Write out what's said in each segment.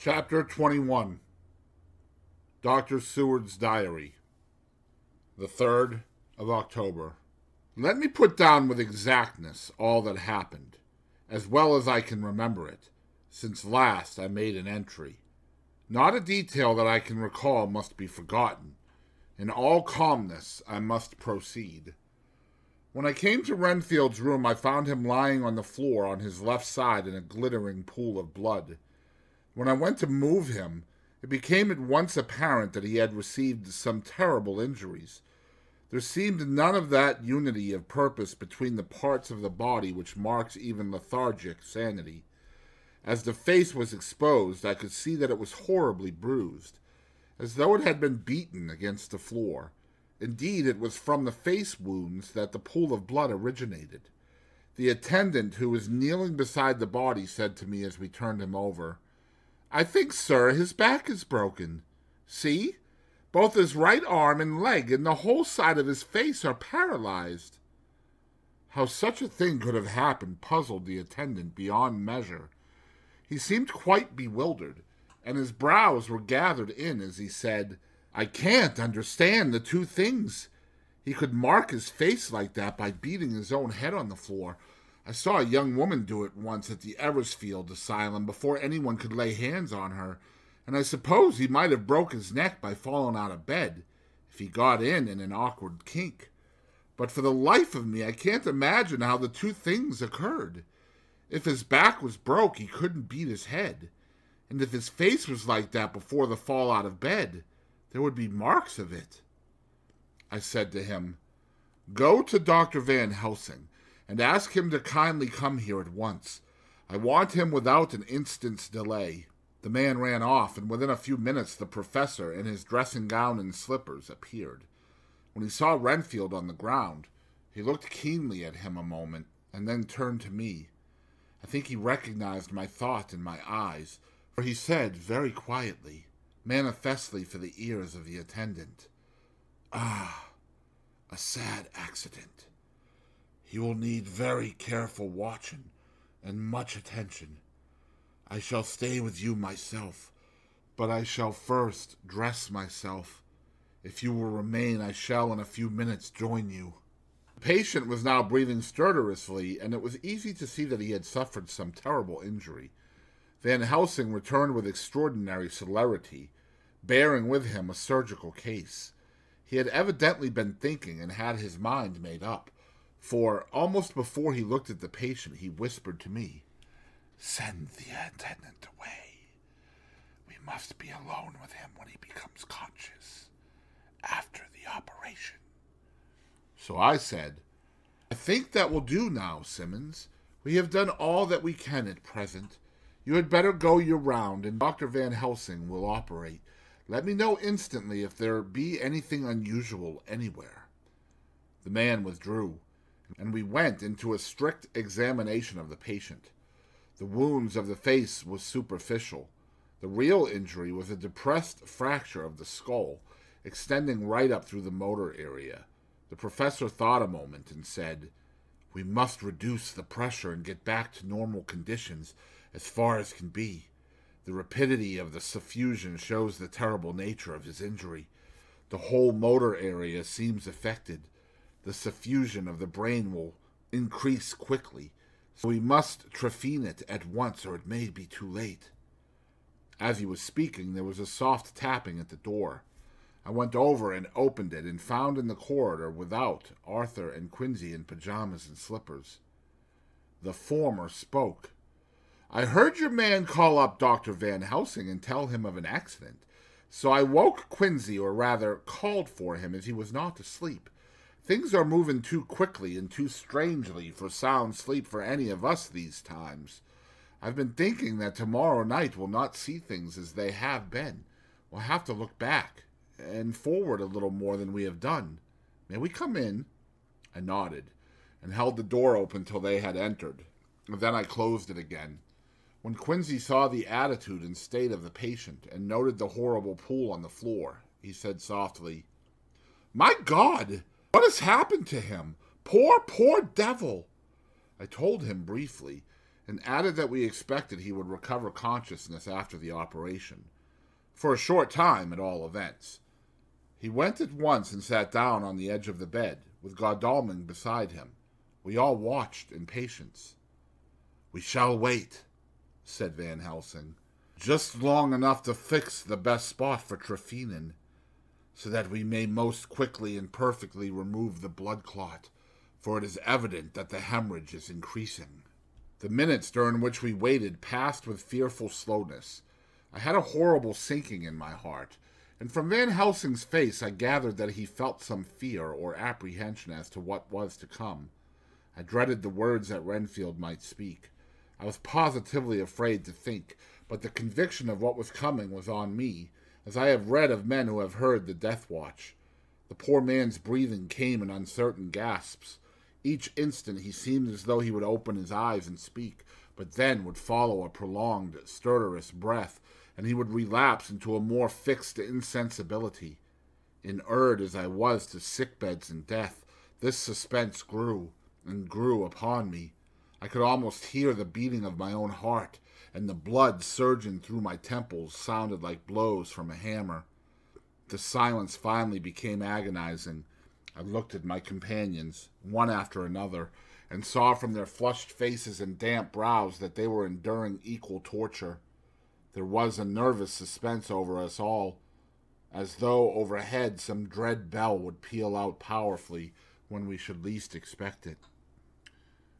Chapter 21. Dr. Seward's Diary. The 3rd of October. Let me put down with exactness all that happened, as well as I can remember it, since last I made an entry. Not a detail that I can recall must be forgotten. In all calmness, I must proceed. When I came to Renfield's room, I found him lying on the floor on his left side in a glittering pool of blood. When I went to move him, it became at once apparent that he had received some terrible injuries. There seemed none of that unity of purpose between the parts of the body which marks even lethargic sanity. As the face was exposed, I could see that it was horribly bruised, as though it had been beaten against the floor. Indeed, it was from the face wounds that the pool of blood originated. The attendant who was kneeling beside the body said to me as we turned him over, "I think, sir, his back is broken. See? Both his right arm and leg and the whole side of his face are paralyzed." How such a thing could have happened puzzled the attendant beyond measure. He seemed quite bewildered, and his brows were gathered in as he said, "I can't understand the two things. He could mark his face like that by beating his own head on the floor. I saw a young woman do it once at the Eversfield Asylum before anyone could lay hands on her, and I suppose he might have broke his neck by falling out of bed, if he got in an awkward kink. But for the life of me, I can't imagine how the two things occurred. If his back was broke, he couldn't beat his head, and if his face was like that before the fall out of bed, there would be marks of it." I said to him, "Go to Dr. Van Helsing, and ask him to kindly come here at once. I want him without an instant's delay." The man ran off, and within a few minutes the professor, in his dressing gown and slippers, appeared. When he saw Renfield on the ground, he looked keenly at him a moment, and then turned to me. I think he recognized my thought in my eyes, for he said very quietly, manifestly for the ears of the attendant, "Ah, a sad accident. He will need very careful watching and much attention. I shall stay with you myself, but I shall first dress myself. If you will remain, I shall in a few minutes join you." The patient was now breathing stertorously, and it was easy to see that he had suffered some terrible injury. Van Helsing returned with extraordinary celerity, bearing with him a surgical case. He had evidently been thinking and had his mind made up, for almost before he looked at the patient, he whispered to me, "Send the attendant away. We must be alone with him when he becomes conscious, after the operation." So I said, "I think that will do now, Simmons. We have done all that we can at present. You had better go your round, and Dr. Van Helsing will operate. Let me know instantly if there be anything unusual anywhere." The man withdrew, and we went into a strict examination of the patient. The wounds of the face was superficial. The real injury was a depressed fracture of the skull, extending right up through the motor area. The professor thought a moment and said, "We must reduce the pressure and get back to normal conditions as far as can be. The rapidity of the suffusion shows the terrible nature of his injury. The whole motor area seems affected. The suffusion of the brain will increase quickly, so we must trephine it at once or it may be too late." As he was speaking, there was a soft tapping at the door. I went over and opened it and found in the corridor without Arthur and Quincy in pajamas and slippers. The former spoke. "I heard your man call up Dr. Van Helsing and tell him of an accident, so I woke Quincy, or rather called for him, as he was not asleep. Things are moving too quickly and too strangely for sound sleep for any of us these times. I've been thinking that tomorrow night we'll not see things as they have been. We'll have to look back and forward a little more than we have done. May we come in?" I nodded, and held the door open till they had entered. Then I closed it again. When Quincy saw the attitude and state of the patient, and noted the horrible pool on the floor, he said softly, "My God! What has happened to him? Poor, poor devil!" I told him briefly, and added that we expected he would recover consciousness after the operation. For a short time, at all events. He went at once and sat down on the edge of the bed, with Godalming beside him. We all watched in patience. "We shall wait," said Van Helsing, "just long enough to fix the best spot for Tryphena, so that we may most quickly and perfectly remove the blood clot, for it is evident that the hemorrhage is increasing." The minutes during which we waited passed with fearful slowness. I had a horrible sinking in my heart, and from Van Helsing's face I gathered that he felt some fear or apprehension as to what was to come. I dreaded the words that Renfield might speak. I was positively afraid to think, but the conviction of what was coming was on me, as I have read of men who have heard the death watch. The poor man's breathing came in uncertain gasps. Each instant he seemed as though he would open his eyes and speak, but then would follow a prolonged, stertorous breath, and he would relapse into a more fixed insensibility. Inured as I was to sickbeds and death, this suspense grew and grew upon me. I could almost hear the beating of my own heart, and the blood surging through my temples sounded like blows from a hammer. The silence finally became agonizing. I looked at my companions, one after another, and saw from their flushed faces and damp brows that they were enduring equal torture. There was a nervous suspense over us all, as though overhead some dread bell would peal out powerfully when we should least expect it.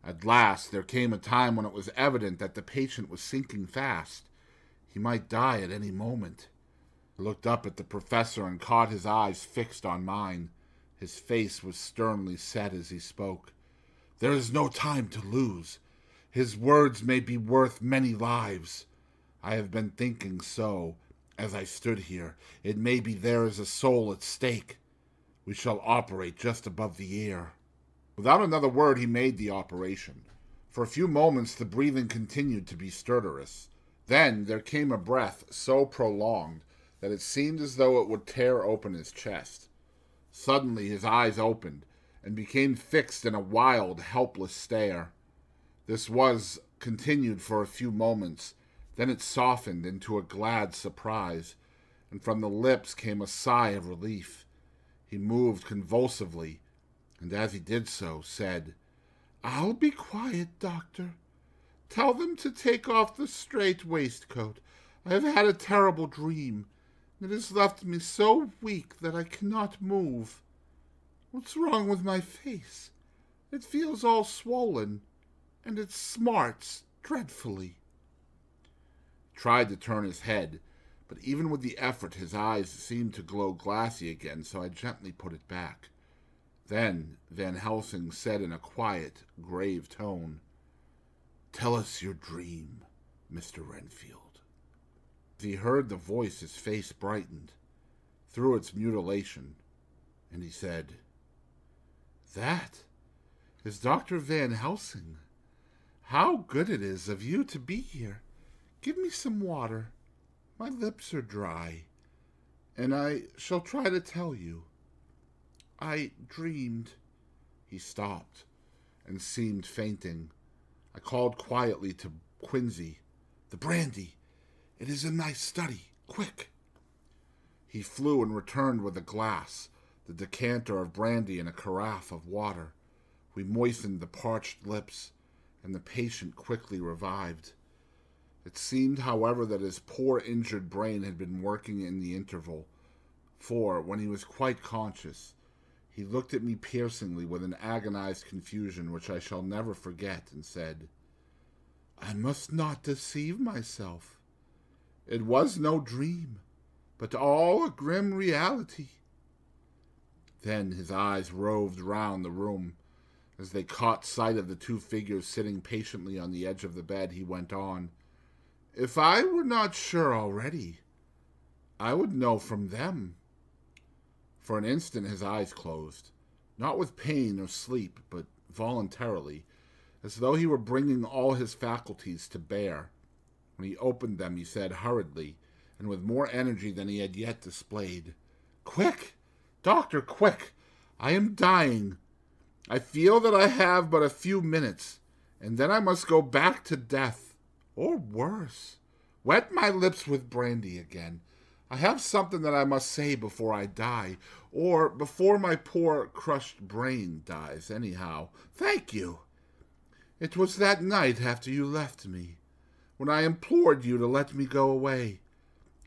At last there came a time when it was evident that the patient was sinking fast. He might die at any moment. I looked up at the professor and caught his eyes fixed on mine. His face was sternly set as he spoke. "There is no time to lose. His words may be worth many lives. I have been thinking so, as I stood here. It may be there is a soul at stake. We shall operate just above the ear." Without another word he made the operation. For a few moments the breathing continued to be stertorous. Then there came a breath so prolonged that it seemed as though it would tear open his chest. Suddenly his eyes opened and became fixed in a wild, helpless stare. This was continued for a few moments. Then it softened into a glad surprise, and from the lips came a sigh of relief. He moved convulsively, and as he did so, said, "I'll be quiet, Doctor. Tell them to take off the strait waistcoat. I have had a terrible dream. It has left me so weak that I cannot move. What's wrong with my face? It feels all swollen, and it smarts dreadfully." He tried to turn his head, but even with the effort his eyes seemed to glow glassy again, so I gently put it back. Then Van Helsing said in a quiet, grave tone, "Tell us your dream, Mr. Renfield." As he heard the voice, his face brightened through its mutilation, and he said, "That is Dr. Van Helsing. How good it is of you to be here. Give me some water. My lips are dry, and I shall try to tell you. I dreamed—" He stopped and seemed fainting. I called quietly to Quincy, "The brandy! It is in my study. Quick!" He flew and returned with a glass, the decanter of brandy and a carafe of water. We moistened the parched lips, and the patient quickly revived. It seemed, however, that his poor injured brain had been working in the interval, for, when he was quite conscious, he looked at me piercingly with an agonized confusion which I shall never forget, and said, "I must not deceive myself. It was no dream, but all a grim reality." Then his eyes roved round the room. As they caught sight of the two figures sitting patiently on the edge of the bed, he went on, "If I were not sure already, I would know from them." For an instant his eyes closed, not with pain or sleep, but voluntarily, as though he were bringing all his faculties to bear. When he opened them, he said hurriedly, and with more energy than he had yet displayed, "Quick, Doctor, quick! I am dying. I feel that I have but a few minutes. and then I must go back to death, or worse. Wet my lips with brandy again. I have something that I must say before I die, or before my poor crushed brain dies, anyhow. Thank you. It was that night after you left me, when I implored you to let me go away.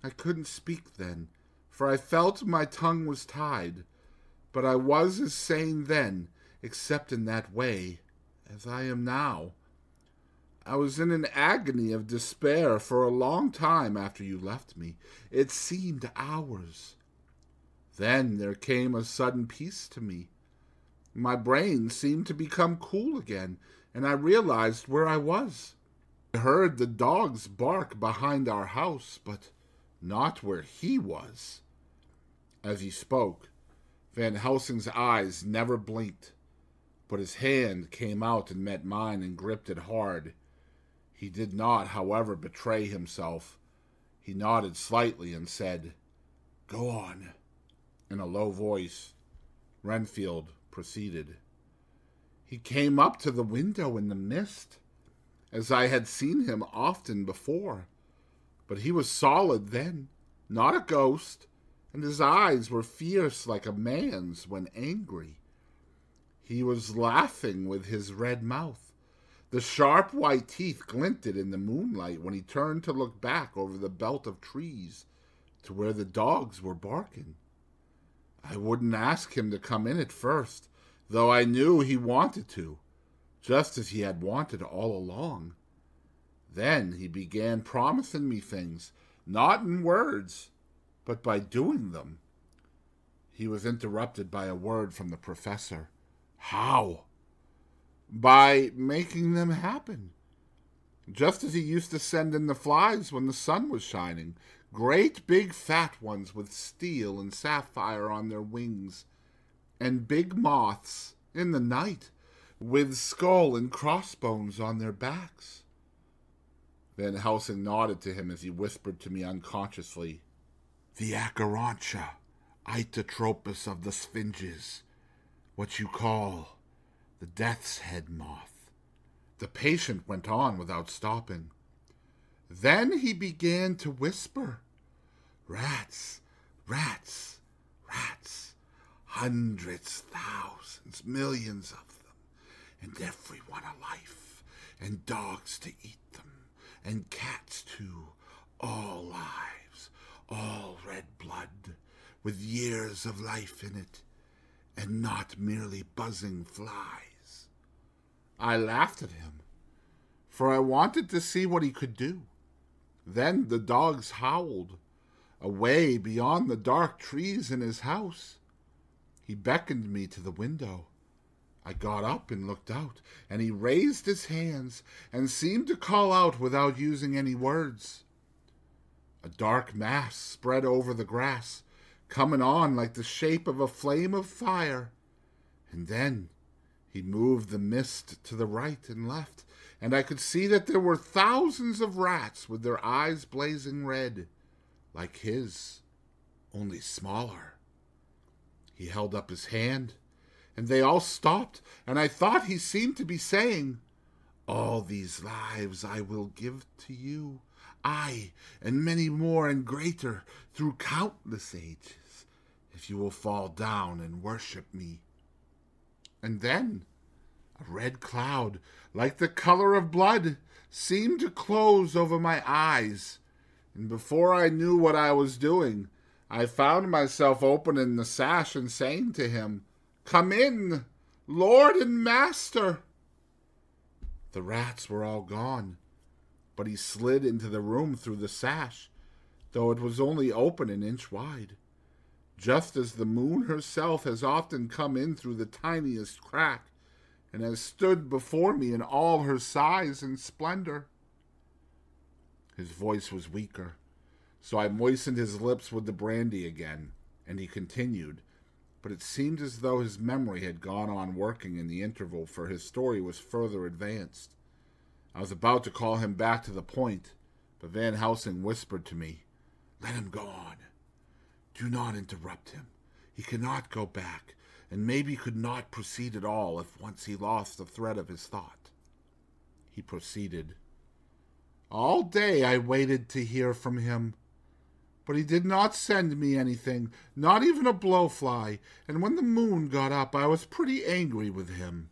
I couldn't speak then, for I felt my tongue was tied, but I was as sane then, except in that way, as I am now. I was in an agony of despair for a long time after you left me. It seemed hours. Then there came a sudden peace to me. My brain seemed to become cool again, and I realized where I was. I heard the dogs bark behind our house, but not where he was. As he spoke, Van Helsing's eyes never blinked, but his hand came out and met mine and gripped it hard. He did not, however, betray himself. He nodded slightly and said, "Go on," in a low voice. Renfield proceeded. He came up to the window in the mist, as I had seen him often before, but he was solid then, not a ghost, and his eyes were fierce like a man's when angry. He was laughing with his red mouth. The sharp white teeth glinted in the moonlight when he turned to look back over the belt of trees to where the dogs were barking. I wouldn't ask him to come in at first, though I knew he wanted to, just as he had wanted all along. Then he began promising me things, not in words, but by doing them. He was interrupted by a word from the professor. How? By making them happen. Just as he used to send in the flies when the sun was shining, great big fat ones with steel and sapphire on their wings, and big moths in the night with skull and crossbones on their backs. Van Helsing nodded to him as he whispered to me unconsciously, "The Acherontia, Itotropus of the Sphinges, what you call the death's head moth." The patient went on without stopping. Then he began to whisper, "Rats, rats, rats, hundreds, thousands, millions of them, and every one alive, and dogs to eat them, and cats too, all lives, all red blood, with years of life in it, and not merely buzzing flies." I laughed at him, for I wanted to see what he could do. Then the dogs howled, away beyond the dark trees in his house. He beckoned me to the window. I got up and looked out, and he raised his hands and seemed to call out without using any words. A dark mass spread over the grass, coming on like the shape of a flame of fire, and then he moved the mist to the right and left, and I could see that there were thousands of rats with their eyes blazing red, like his, only smaller. He held up his hand, and they all stopped, and I thought he seemed to be saying, "All these lives I will give to you, I, and many more and greater, through countless ages, if you will fall down and worship me." And then a red cloud, like the color of blood, seemed to close over my eyes, and before I knew what I was doing, I found myself opening the sash and saying to him, "Come in, Lord and Master." The rats were all gone, but he slid into the room through the sash, though it was only open an inch wide, just as the moon herself has often come in through the tiniest crack, and has stood before me in all her size and splendor. His voice was weaker, so I moistened his lips with the brandy again, and he continued, but it seemed as though his memory had gone on working in the interval, for his story was further advanced. I was about to call him back to the point, but Van Helsing whispered to me, "Let him go on. Do not interrupt him. He cannot go back, and maybe could not proceed at all if once he lost the thread of his thought." he proceeded. All day I waited to hear from him, but he did not send me anything, not even a blowfly, and when the moon got up I was pretty angry with him.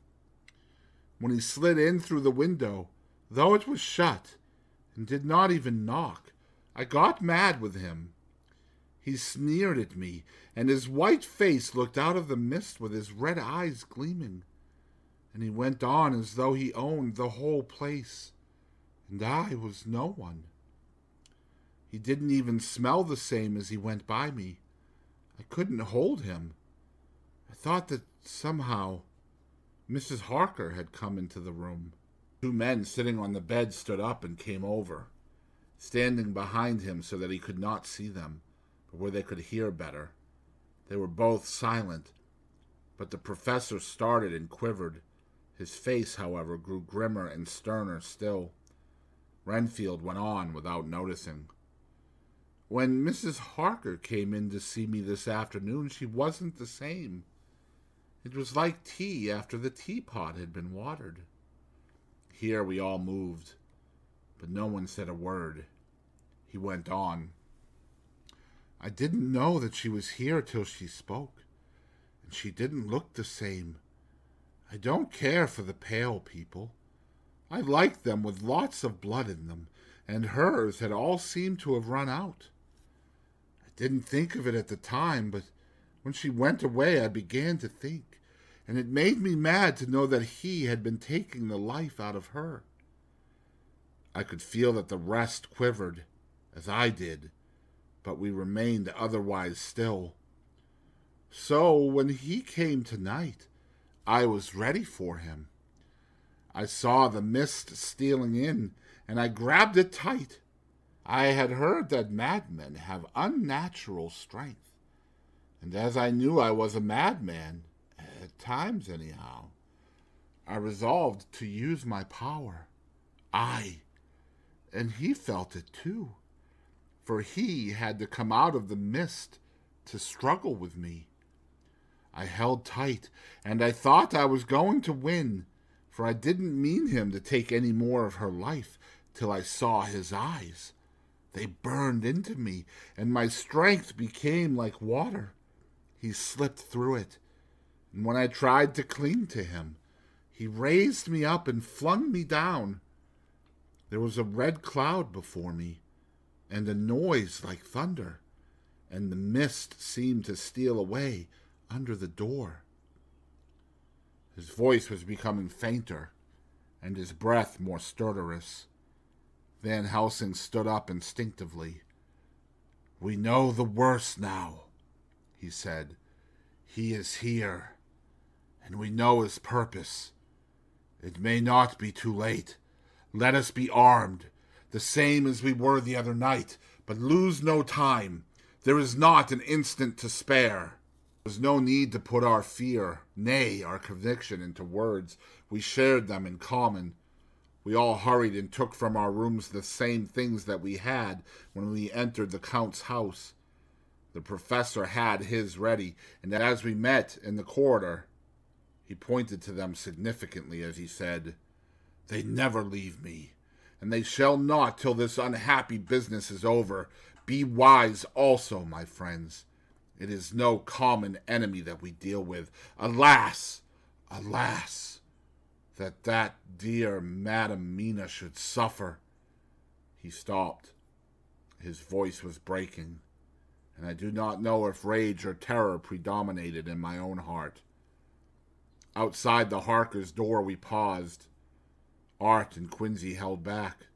When he slid in through the window, though it was shut, and did not even knock, I got mad with him. He sneered at me, and his white face looked out of the mist with his red eyes gleaming, and he went on as though he owned the whole place, and I was no one. He didn't even smell the same as he went by me. I couldn't hold him. I thought that somehow Mrs. Harker had come into the room. 2 men sitting on the bed stood up and came over, standing behind him so that he could not see them, but where they could hear better. They were both silent, but the professor started and quivered. His face, however, grew grimmer and sterner still. Renfield went on without noticing. When Mrs. Harker came in to see me this afternoon, she wasn't the same. It was like tea after the teapot had been watered. Here we all moved, but no one said a word. He went on. I didn't know that she was here till she spoke, and she didn't look the same. I don't care for the pale people. I like them with lots of blood in them, and hers had all seemed to have run out. I didn't think of it at the time, but when she went away I began to think, and it made me mad to know that he had been taking the life out of her. I could feel that the rest quivered, as I did, but we remained otherwise still. So when he came tonight, I was ready for him. I saw the mist stealing in, and I grabbed it tight. I had heard that madmen have unnatural strength, and as I knew I was a madman, at times anyhow, I resolved to use my power. And he felt it too, for he had to come out of the mist to struggle with me. I held tight, and I thought I was going to win, for I didn't mean him to take any more of her life till I saw his eyes. They burned into me, and my strength became like water. He slipped through it, and when I tried to cling to him, he raised me up and flung me down. There was a red cloud before me, and a noise like thunder, and the mist seemed to steal away under the door. His voice was becoming fainter, and his breath more stertorous. Van Helsing stood up instinctively. "We know the worst now," he said. "He is here, and we know his purpose. It may not be too late. Let us be armed, the same as we were the other night, but lose no time. There is not an instant to spare." There was no need to put our fear, nay, our conviction, into words. We shared them in common. We all hurried and took from our rooms the same things that we had when we entered the Count's house. The professor had his ready, and as we met in the corridor, he pointed to them significantly as he said, "They never leave me, and they shall not till this unhappy business is over. Be wise also, my friends. It is no common enemy that we deal with. Alas, alas, that dear Madam Mina should suffer." He stopped. His voice was breaking, and I do not know if rage or terror predominated in my own heart. Outside the Harkers' door we paused. Art and Quincy held back,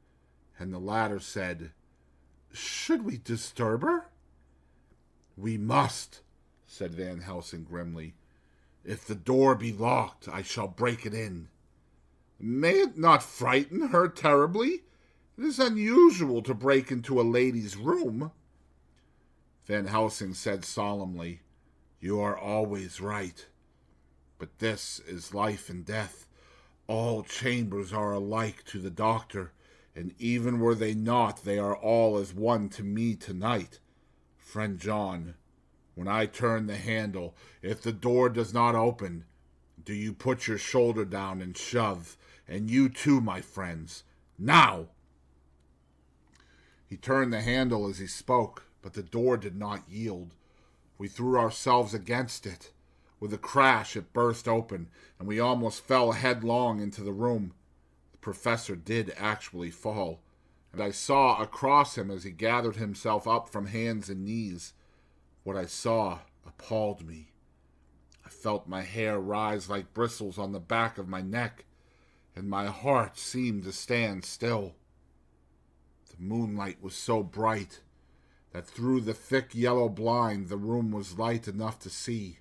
and the latter said, "Should we disturb her?" "We must," said Van Helsing grimly. "If the door be locked, I shall break it in." "May it not frighten her terribly? It is unusual to break into a lady's room." Van Helsing said solemnly, "You are always right. But this is life and death. All chambers are alike to the doctor, and even were they not, they are all as one to me tonight. Friend John, when I turn the handle, if the door does not open, do you put your shoulder down and shove, And you too, my friends. Now!" He turned the handle as he spoke, but the door did not yield. We threw ourselves against it. With a crash, it burst open, and we almost fell headlong into the room. The professor did actually fall, and I saw across him as he gathered himself up from hands and knees. What I saw appalled me. I felt my hair rise like bristles on the back of my neck, and my heart seemed to stand still. The moonlight was so bright that through the thick yellow blind the room was light enough to see.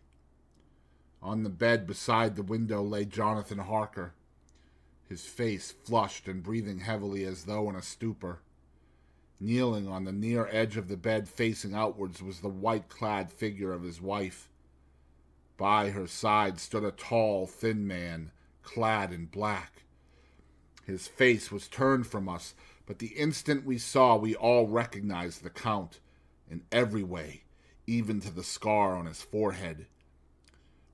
On the bed beside the window lay Jonathan Harker, his face flushed and breathing heavily as though in a stupor. Kneeling on the near edge of the bed facing outwards was the white-clad figure of his wife. By her side stood a tall, thin man, clad in black. His face was turned from us, but the instant we saw, we all recognized the Count, in every way, even to the scar on his forehead.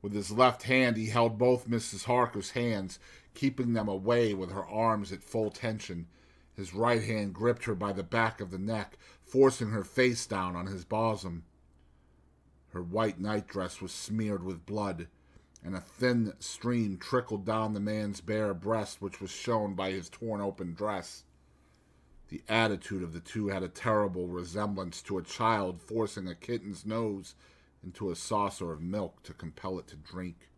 With his left hand he held both Mrs. Harker's hands, keeping them away with her arms at full tension. His right hand gripped her by the back of the neck, forcing her face down on his bosom. Her white nightdress was smeared with blood, and a thin stream trickled down the man's bare breast, which was shown by his torn-open dress. The attitude of the two had a terrible resemblance to a child forcing a kitten's nose into a saucer of milk to compel it to drink.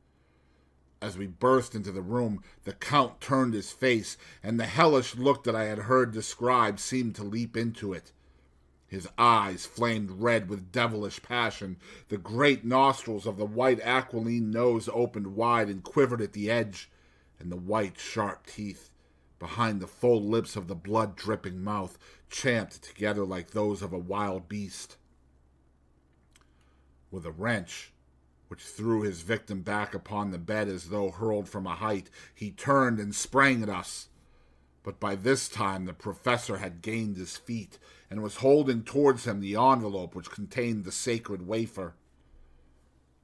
As we burst into the room, the Count turned his face, and the hellish look that I had heard described seemed to leap into it. His eyes flamed red with devilish passion. The great nostrils of the white aquiline nose opened wide and quivered at the edge, and the white, sharp teeth behind the full lips of the blood-dripping mouth champed together like those of a wild beast. With a wrench, which threw his victim back upon the bed as though hurled from a height, he turned and sprang at us. But by this time the professor had gained his feet and was holding towards him the envelope which contained the sacred wafer.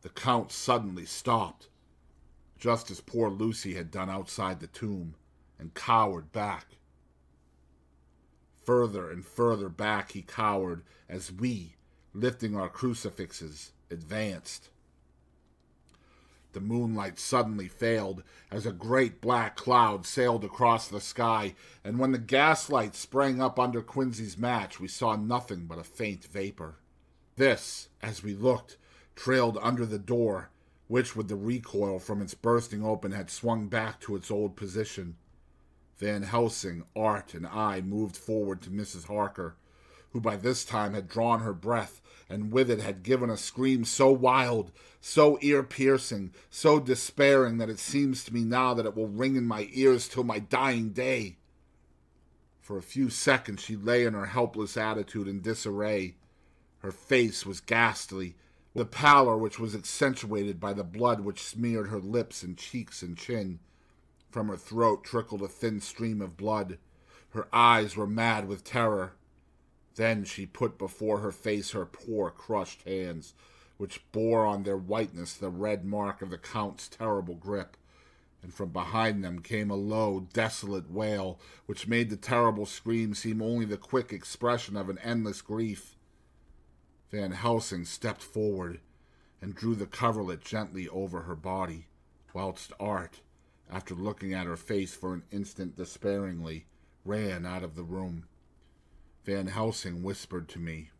The Count suddenly stopped, just as poor Lucy had done outside the tomb, and cowered back. Further and further back he cowered as we, lifting our crucifixes, advanced. The moonlight suddenly failed as a great black cloud sailed across the sky, and when the gaslight sprang up under Quincy's match, we saw nothing but a faint vapor. This, as we looked, trailed under the door, which, with the recoil from its bursting open, had swung back to its old position. Van Helsing, Art, and I moved forward to Mrs. Harker, who by this time had drawn her breath, and with it had given a scream so wild, so ear-piercing, so despairing that it seems to me now that it will ring in my ears till my dying day. For a few seconds she lay in her helpless attitude in disarray. Her face was ghastly, the pallor which was accentuated by the blood which smeared her lips and cheeks and chin. From her throat trickled a thin stream of blood. Her eyes were mad with terror. Then she put before her face her poor crushed hands, which bore on their whiteness the red mark of the Count's terrible grip, and from behind them came a low, desolate wail, which made the terrible scream seem only the quick expression of an endless grief. Van Helsing stepped forward and drew the coverlet gently over her body, whilst Art, after looking at her face for an instant despairingly, ran out of the room. Van Helsing whispered to me,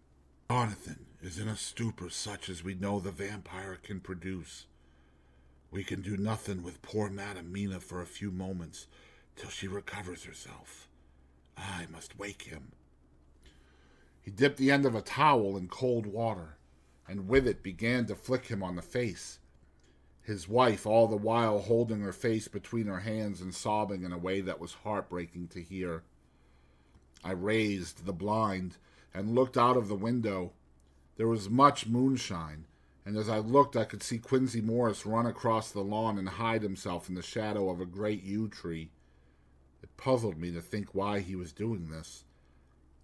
"Jonathan is in a stupor such as we know the vampire can produce. We can do nothing with poor Madam Mina for a few moments till she recovers herself. I must wake him." He dipped the end of a towel in cold water, and with it began to flick him on the face, his wife all the while holding her face between her hands and sobbing in a way that was heartbreaking to hear. I raised the blind and looked out of the window. There was much moonshine, and as I looked I could see Quincy Morris run across the lawn and hide himself in the shadow of a great yew tree. It puzzled me to think why he was doing this.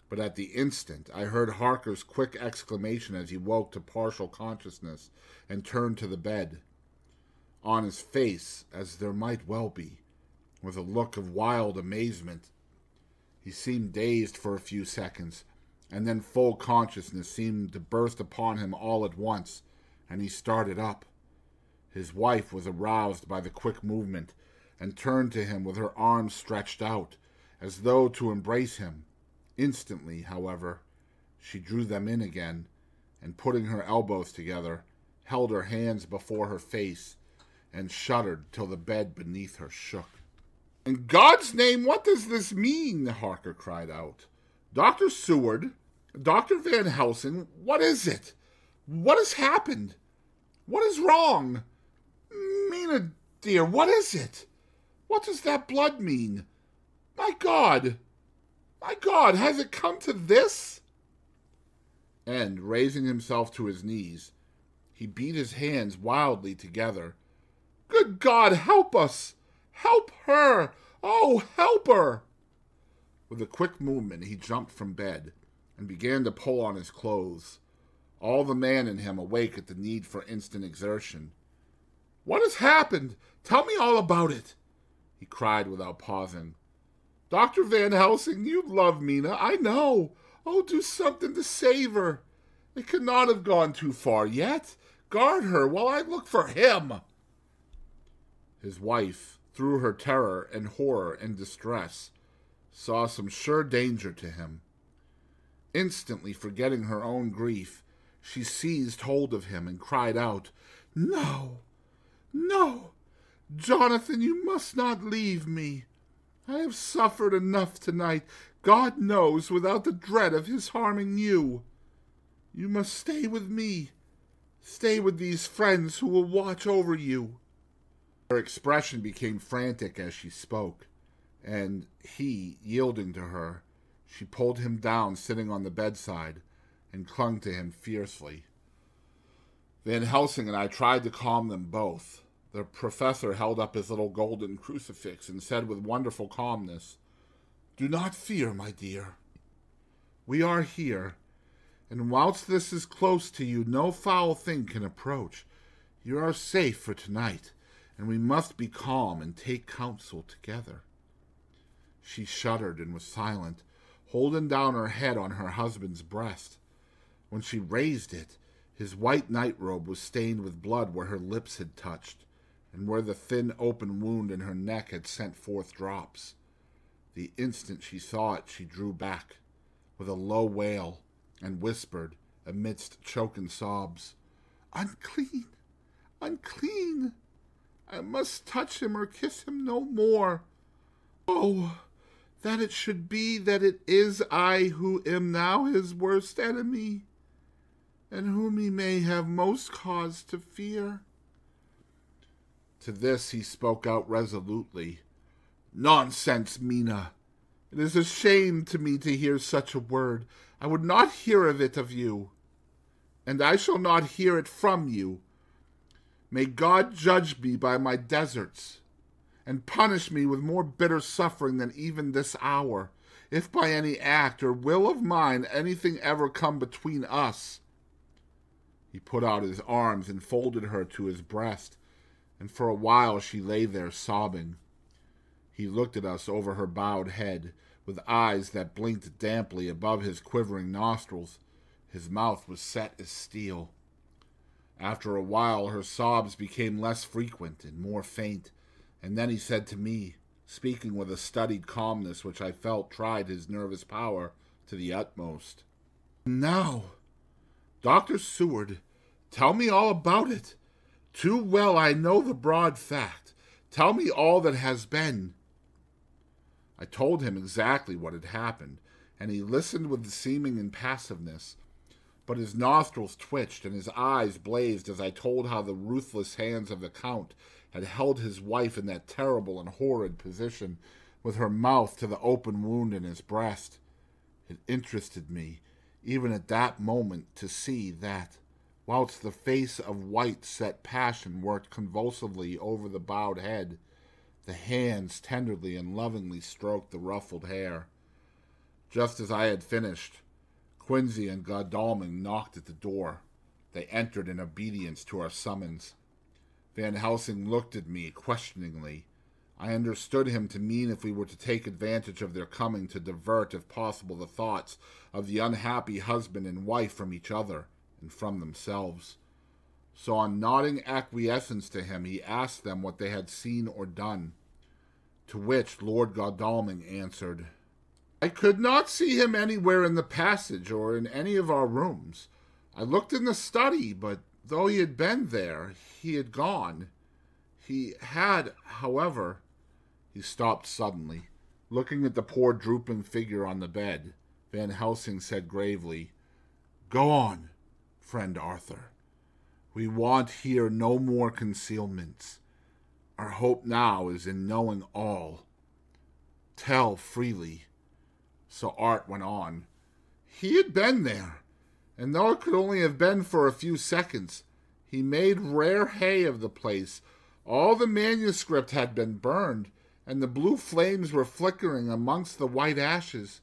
But at the instant I heard Harker's quick exclamation as he woke to partial consciousness and turned to the bed. On his face, as there might well be, with a look of wild amazement. He seemed dazed for a few seconds, and then full consciousness seemed to burst upon him all at once, and he started up. His wife was aroused by the quick movement, and turned to him with her arms stretched out, as though to embrace him. Instantly, however, she drew them in again, and putting her elbows together, held her hands before her face, and shuddered till the bed beneath her shook. "In God's name, what does this mean?" Harker cried out. "Dr. Seward, Dr. Van Helsing, what is it? What has happened? What is wrong? Mina, dear, what is it? What does that blood mean? My God, has it come to this?" And, raising himself to his knees, he beat his hands wildly together. "Good God, help us! Help her! Oh, help her!" With a quick movement, he jumped from bed and began to pull on his clothes, all the man in him awake at the need for instant exertion. "What has happened? Tell me all about it," he cried without pausing. "Dr. Van Helsing, you love Mina, I know. Oh, do something to save her. It cannot have gone too far yet. Guard her while I look for him." His wife, through her terror and horror and distress, saw some sure danger to him. Instantly forgetting her own grief, she seized hold of him and cried out, "No, no, Jonathan, you must not leave me. I have suffered enough tonight, God knows, without the dread of his harming you. You must stay with me. Stay with these friends who will watch over you." Her expression became frantic as she spoke, and he, yielding to her, she pulled him down sitting on the bedside and clung to him fiercely. Van Helsing and I tried to calm them both. The professor held up his little golden crucifix and said with wonderful calmness, "Do not fear, my dear. We are here, and whilst this is close to you, no foul thing can approach. You are safe for tonight, and we must be calm and take counsel together." She shuddered and was silent, holding down her head on her husband's breast. When she raised it, his white nightrobe was stained with blood where her lips had touched, and where the thin open wound in her neck had sent forth drops. The instant she saw it, she drew back, with a low wail, and whispered, amidst choking sobs, "Unclean! Unclean! I must touch him or kiss him no more. Oh, that it should be that it is I who am now his worst enemy, and whom he may have most cause to fear." To this he spoke out resolutely, "Nonsense, Mina! It is a shame to me to hear such a word. I would not hear of it of you, and I shall not hear it from you. May God judge me by my deserts, and punish me with more bitter suffering than even this hour, if by any act or will of mine anything ever come between us." He put out his arms and folded her to his breast, and for a while she lay there sobbing. He looked at us over her bowed head, with eyes that blinked damply above his quivering nostrils. His mouth was set as steel. After a while her sobs became less frequent and more faint, and then he said to me, speaking with a studied calmness which I felt tried his nervous power to the utmost, "Now, Dr. Seward, tell me all about it. Too well I know the broad fact. Tell me all that has been." I told him exactly what had happened, and he listened with seeming impassiveness, but his nostrils twitched and his eyes blazed as I told how the ruthless hands of the Count had held his wife in that terrible and horrid position, with her mouth to the open wound in his breast. It interested me, even at that moment, to see that, whilst the face of white-set passion worked convulsively over the bowed head, the hands tenderly and lovingly stroked the ruffled hair. Just as I had finished, Quincy and Godalming knocked at the door. They entered in obedience to our summons. Van Helsing looked at me questioningly. I understood him to mean if we were to take advantage of their coming to divert, if possible, the thoughts of the unhappy husband and wife from each other and from themselves. So on nodding acquiescence to him, he asked them what they had seen or done, to which Lord Godalming answered, I could not see him anywhere in the passage or in any of our rooms. I looked in the study, but though he had been there, he had gone. He had, however... He stopped suddenly, looking at the poor drooping figure on the bed. Van Helsing said gravely, Go on, friend Arthur. We want here no more concealments. Our hope now is in knowing all. Tell freely. So Art went on. He had been there, and though it could only have been for a few seconds, he made rare hay of the place. All the manuscript had been burned, and the blue flames were flickering amongst the white ashes.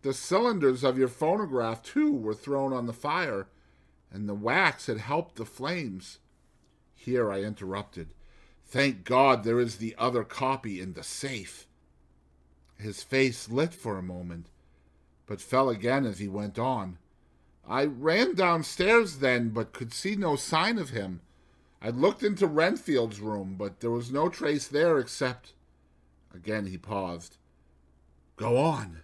The cylinders of your phonograph, too, were thrown on the fire, and the wax had helped the flames. Here I interrupted. Thank God there is the other copy in the safe. His face lit for a moment, but fell again as he went on. I ran downstairs then, but could see no sign of him. I looked into Renfield's room, but there was no trace there except... Again he paused. Go on,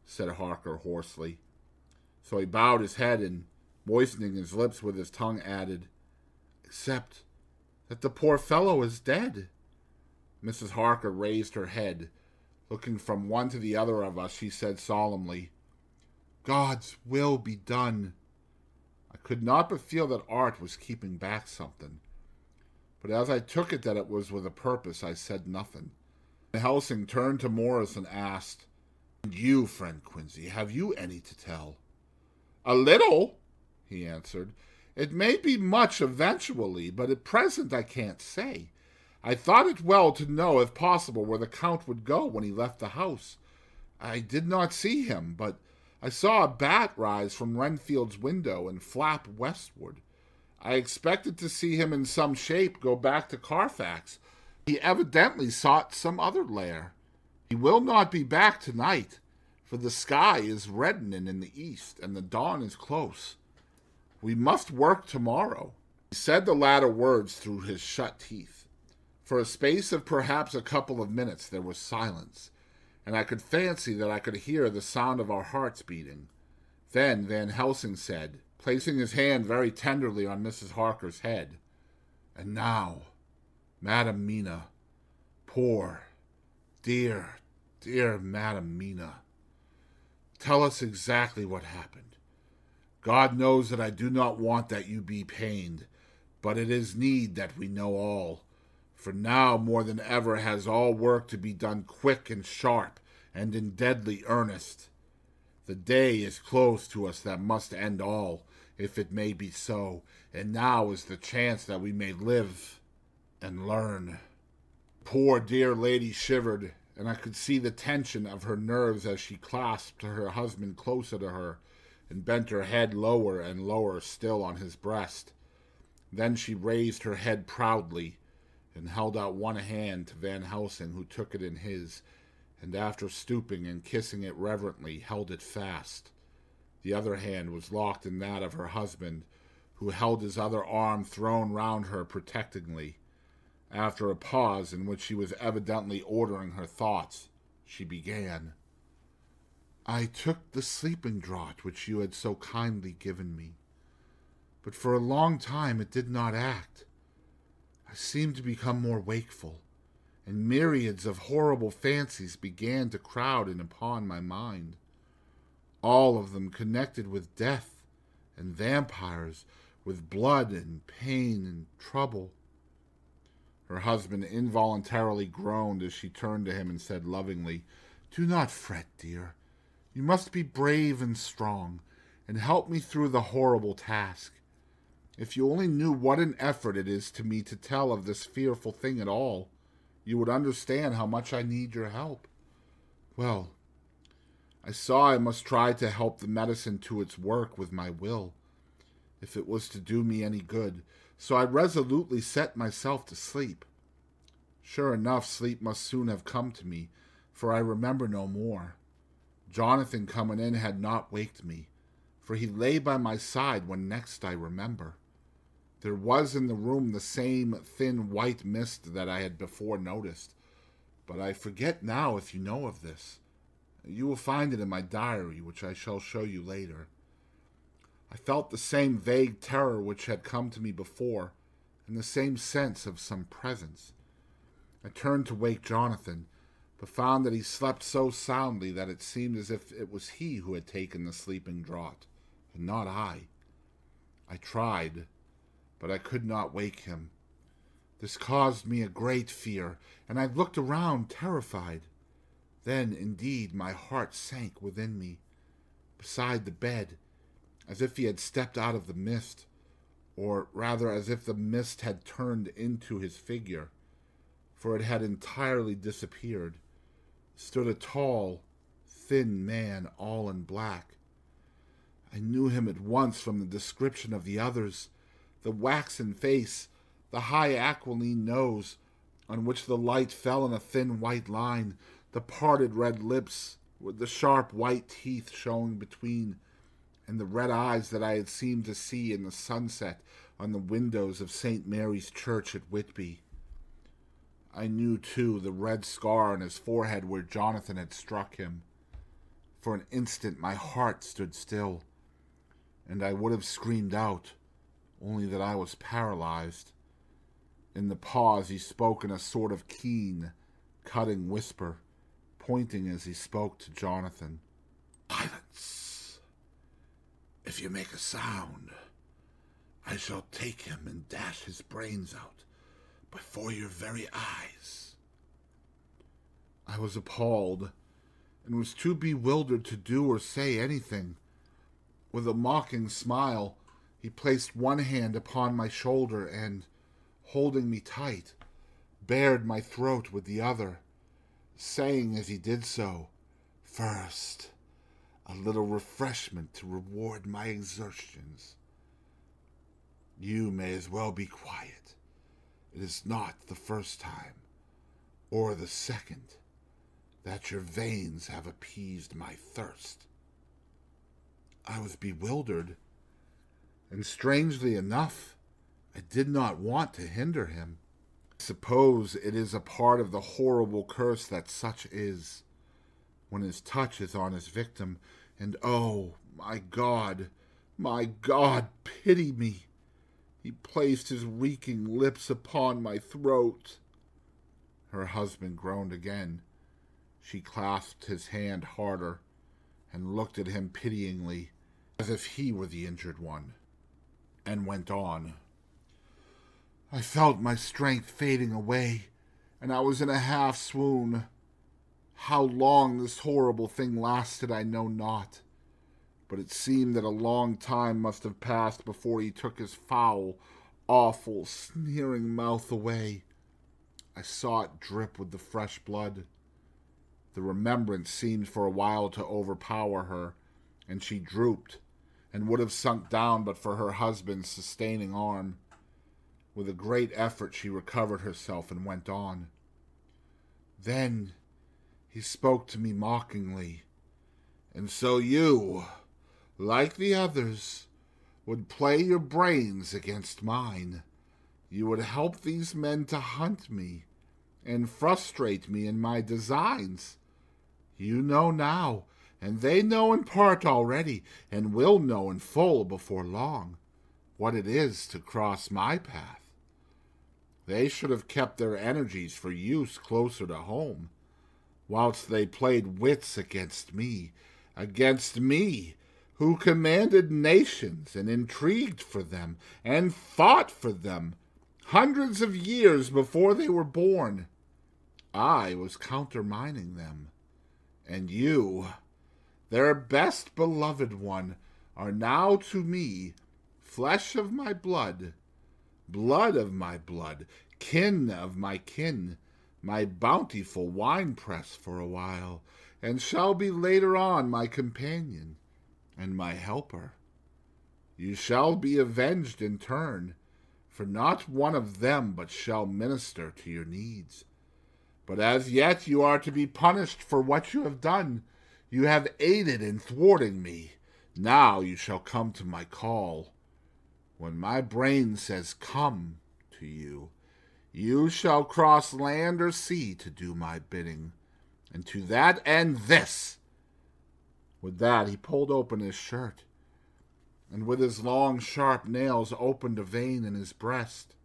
said Harker hoarsely. So he bowed his head and, moistening his lips with his tongue, added, Except that the poor fellow is dead. Mrs. Harker raised her head. Looking from one to the other of us, she said solemnly, God's will be done. I could not but feel that Art was keeping back something. But as I took it that it was with a purpose, I said nothing. Helsing turned to Morris and asked, And you, friend Quincy, have you any to tell? A little, he answered. It may be much eventually, but at present I can't say. I thought it well to know, if possible, where the Count would go when he left the house. I did not see him, but I saw a bat rise from Renfield's window and flap westward. I expected to see him in some shape go back to Carfax. He evidently sought some other lair. He will not be back tonight, for the sky is reddening in the east, and the dawn is close. We must work tomorrow. He said the latter words through his shut teeth. For a space of perhaps a couple of minutes there was silence, and I could fancy that I could hear the sound of our hearts beating. Then Van Helsing said, placing his hand very tenderly on Mrs. Harker's head, And now, Madam Mina, poor, dear, dear Madam Mina, tell us exactly what happened. God knows that I do not want that you be pained, but it is need that we know all. For now more than ever has all work to be done quick and sharp, and in deadly earnest. The day is close to us that must end all, if it may be so, and now is the chance that we may live and learn. Poor dear lady shivered, and I could see the tension of her nerves as she clasped her husband closer to her, and bent her head lower and lower still on his breast. Then she raised her head proudly, and held out one hand to Van Helsing, who took it in his, and after stooping and kissing it reverently, held it fast. The other hand was locked in that of her husband, who held his other arm thrown round her protectingly. After a pause in which she was evidently ordering her thoughts, she began. I took the sleeping draught which you had so kindly given me, but for a long time it did not act. I seemed to become more wakeful, and myriads of horrible fancies began to crowd in upon my mind, all of them connected with death and vampires, with blood and pain and trouble. Her husband involuntarily groaned as she turned to him and said lovingly, Do not fret, dear. You must be brave and strong, and help me through the horrible task. If you only knew what an effort it is to me to tell of this fearful thing at all, you would understand how much I need your help. Well, I saw I must try to help the medicine to its work with my will, if it was to do me any good, so I resolutely set myself to sleep. Sure enough, sleep must soon have come to me, for I remember no more. Jonathan coming in had not waked me, for he lay by my side when next I remember. There was in the room the same thin white mist that I had before noticed, but I forget now if you know of this. You will find it in my diary, which I shall show you later. I felt the same vague terror which had come to me before, and the same sense of some presence. I turned to wake Jonathan, but found that he slept so soundly that it seemed as if it was he who had taken the sleeping draught, and not I. I tried, but I could not wake him. This caused me a great fear, and I looked around terrified. Then, indeed, my heart sank within me, beside the bed, as if he had stepped out of the mist, or rather as if the mist had turned into his figure, for it had entirely disappeared. Stood a tall, thin man, all in black. I knew him at once from the description of the others, the waxen face, the high aquiline nose, on which the light fell in a thin white line, the parted red lips, with the sharp white teeth showing between, and the red eyes that I had seemed to see in the sunset on the windows of St. Mary's Church at Whitby. I knew, too, the red scar on his forehead where Jonathan had struck him. For an instant my heart stood still, and I would have screamed out, only that I was paralyzed. In the pause he spoke in a sort of keen, cutting whisper, pointing as he spoke to Jonathan. "Silence! If you make a sound, I shall take him and dash his brains out before your very eyes." I was appalled, and was too bewildered to do or say anything. With a mocking smile, he placed one hand upon my shoulder and, holding me tight, bared my throat with the other, saying as he did so, "First, a little refreshment to reward my exertions. You may as well be quiet. It is not the first time, or the second, that your veins have appeased my thirst." I was bewildered, and strangely enough, I did not want to hinder him. I suppose it is a part of the horrible curse that such is, when his touch is on his victim, and oh, my God, pity me. He placed his reeking lips upon my throat. Her husband groaned again. She clasped his hand harder and looked at him pityingly, as if he were the injured one, and went on. I felt my strength fading away, and I was in a half swoon. How long this horrible thing lasted I know not, but it seemed that a long time must have passed before he took his foul, awful, sneering mouth away. I saw it drip with the fresh blood. The remembrance seemed for a while to overpower her, and she drooped, and would have sunk down but for her husband's sustaining arm. With a great effort she recovered herself and went on. Then he spoke to me mockingly. "And so you, like the others, would play your brains against mine. You would help these men to hunt me and frustrate me in my designs. You know now, and they know in part already, and will know in full before long, what it is to cross my path. They should have kept their energies for use closer to home, whilst they played wits against me, who commanded nations and intrigued for them and fought for them hundreds of years before they were born. I was countermining them, and you, their best beloved one, are now to me flesh of my blood, blood of my blood, kin of my kin, my bountiful winepress for a while, and shall be later on my companion and my helper. You shall be avenged in turn, for not one of them but shall minister to your needs, But as yet you are to be punished for what you have done. You have aided in thwarting me. Now you shall come to my call. When my brain says come to you, you shall cross land or sea to do my bidding. And to that end this." With that he pulled open his shirt, and with his long sharp nails opened a vein in his breast.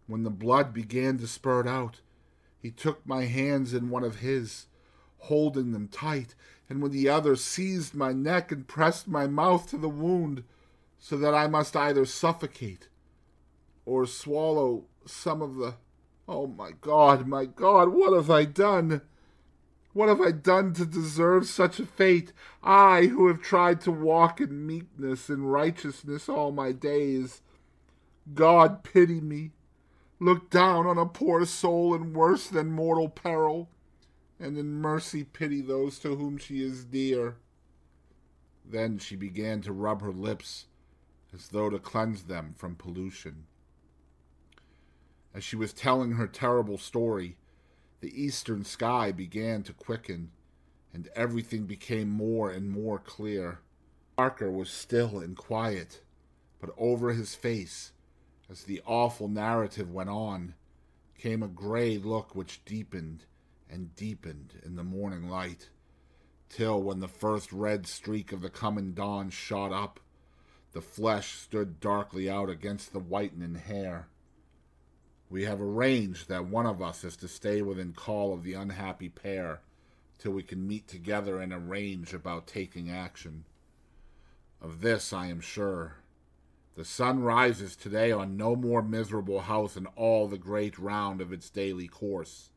When the blood began to spurt out, he took my hands in one of his, holding them tight, and with the other seized my neck and pressed my mouth to the wound, so that I must either suffocate or swallow some of the... Oh, my God, what have I done? What have I done to deserve such a fate? I, who have tried to walk in meekness and righteousness all my days. God, pity me. Look down on a poor soul in worse than mortal peril, and in mercy pity those to whom she is dear." Then she began to rub her lips as though to cleanse them from pollution. As she was telling her terrible story, the eastern sky began to quicken, and everything became more and more clear. Parker was still and quiet, but over his face, as the awful narrative went on, came a gray look which deepened and deepened in the morning light, till when the first red streak of the coming dawn shot up, the flesh stood darkly out against the whitening hair. We have arranged that one of us is to stay within call of the unhappy pair till we can meet together and arrange about taking action. Of this I am sure. The sun rises today on no more miserable house in all the great round of its daily course.